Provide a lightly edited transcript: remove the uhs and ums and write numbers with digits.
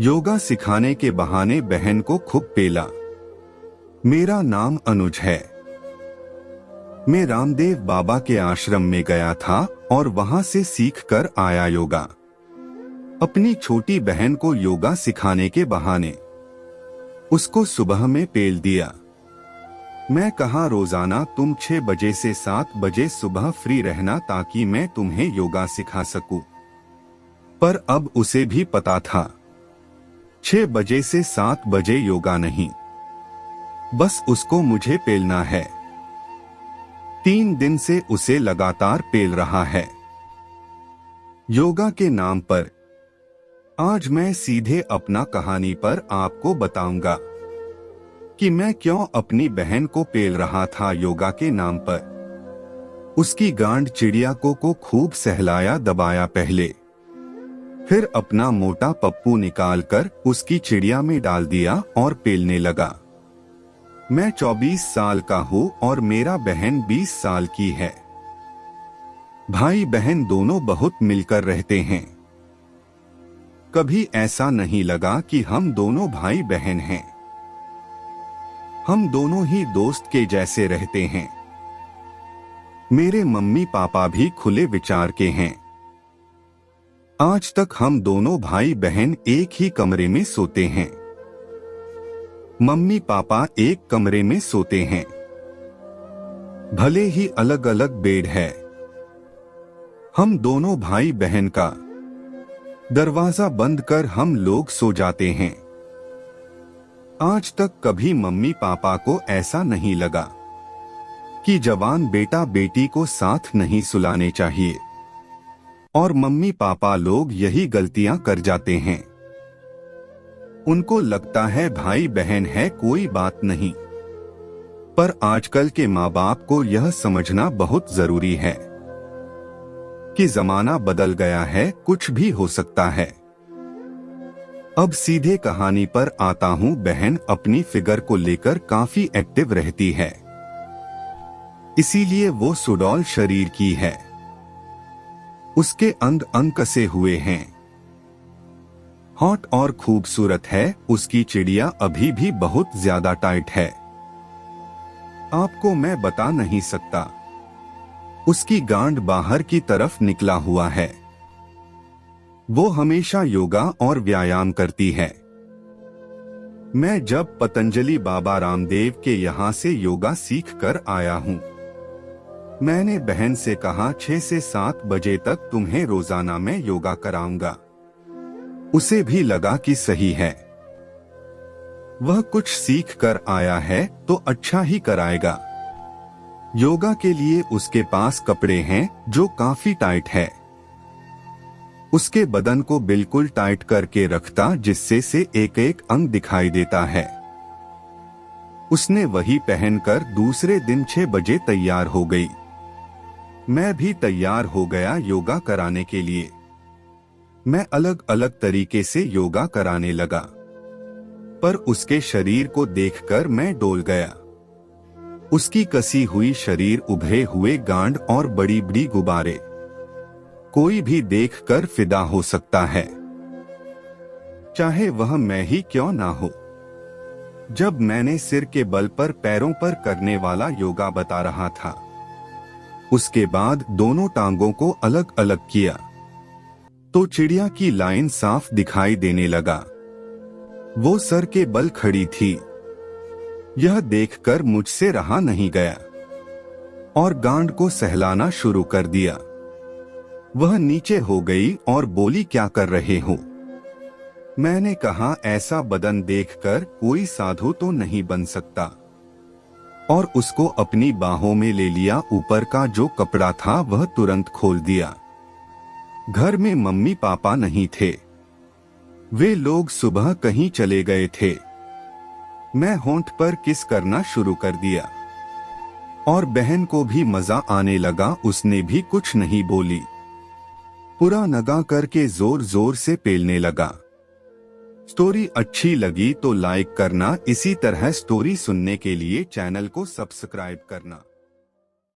योगा सिखाने के बहाने बहन को खूब पेला। मेरा नाम अनुज है। मैं रामदेव बाबा के आश्रम में गया था और वहां से सीख कर आया योगा। अपनी छोटी बहन को योगा सिखाने के बहाने उसको सुबह में पेल दिया। मैं कहा रोजाना तुम 6 बजे से 7 बजे सुबह फ्री रहना ताकि मैं तुम्हें योगा सिखा सकूं। पर अब उसे भी पता था 6 बजे से 7 बजे योगा नहीं, बस उसको मुझे पेलना है। 3 दिन से उसे लगातार पेल रहा है योगा के नाम पर। आज मैं सीधे अपना कहानी पर आपको बताऊंगा कि मैं क्यों अपनी बहन को पेल रहा था योगा के नाम पर। उसकी गांड चिड़िया को खूब सहलाया दबाया पहले, फिर अपना मोटा पप्पू निकालकर उसकी चिड़िया में डाल दिया और पेलने लगा। मैं 24 साल का हूँ और मेरा बहन 20 साल की है। भाई बहन दोनों बहुत मिलकर रहते हैं। कभी ऐसा नहीं लगा कि हम दोनों भाई बहन हैं। हम दोनों ही दोस्त के जैसे रहते हैं। मेरे मम्मी पापा भी खुले विचार के हैं। आज तक हम दोनों भाई बहन एक ही कमरे में सोते हैं। मम्मी पापा एक कमरे में सोते हैं, भले ही अलग अलग बेड है। हम दोनों भाई बहन का दरवाजा बंद कर हम लोग सो जाते हैं। आज तक कभी मम्मी पापा को ऐसा नहीं लगा कि जवान बेटा बेटी को साथ नहीं सुलाने चाहिए, और मम्मी पापा लोग यही गलतियां कर जाते हैं। उनको लगता है भाई बहन है कोई बात नहीं, पर आजकल के माँ बाप को यह समझना बहुत जरूरी है कि जमाना बदल गया है, कुछ भी हो सकता है। अब सीधे कहानी पर आता हूँ। बहन अपनी फिगर को लेकर काफी एक्टिव रहती है, इसीलिए वो सुडौल शरीर की है। उसके अंग अंग कसे हुए हैं, हॉट और खूबसूरत है। उसकी चिड़िया अभी भी बहुत ज्यादा टाइट है, आपको मैं बता नहीं सकता। उसकी गांड बाहर की तरफ निकला हुआ है। वो हमेशा योगा और व्यायाम करती है। मैं जब पतंजलि बाबा रामदेव के यहाँ से योगा सीख कर आया हूँ, मैंने बहन से कहा 6 से 7 बजे तक तुम्हें रोजाना मैं योगा कराऊंगा। उसे भी लगा कि सही है, वह कुछ सीख कर आया है तो अच्छा ही कराएगा। योगा के लिए उसके पास कपड़े हैं जो काफी टाइट है। उसके बदन को बिल्कुल टाइट करके रखता, जिससे से एक एक अंग दिखाई देता है। उसने वही पहनकर दूसरे दिन 6 बजे तैयार हो गई। मैं भी तैयार हो गया योगा कराने के लिए। मैं अलग अलग तरीके से योगा कराने लगा, पर उसके शरीर को देखकर मैं डोल गया। उसकी कसी हुई शरीर, उभरे हुए गांड और बड़ी बड़ी गुब्बारे, कोई भी देखकर फिदा हो सकता है, चाहे वह मैं ही क्यों ना हो। जब मैंने सिर के बल पर पैरों पर करने वाला योगा बता रहा था, उसके बाद दोनों टांगों को अलग अलग किया तो चिड़िया की लाइन साफ दिखाई देने लगा। वो सर के बल खड़ी थी। यह देखकर मुझसे रहा नहीं गया और गांड को सहलाना शुरू कर दिया। वह नीचे हो गई और बोली, क्या कर रहे हो? मैंने कहा, ऐसा बदन देखकर कोई साधु तो नहीं बन सकता, और उसको अपनी बाहों में ले लिया। ऊपर का जो कपड़ा था वह तुरंत खोल दिया। घर में मम्मी पापा नहीं थे, वे लोग सुबह कहीं चले गए थे। मैं होंठ पर किस करना शुरू कर दिया और बहन को भी मजा आने लगा। उसने भी कुछ नहीं बोली, पूरा नगा करके जोर जोर से पेलने लगा। स्टोरी अच्छी लगी तो लाइक करना। इसी तरह स्टोरी सुनने के लिए चैनल को सब्सक्राइब करना।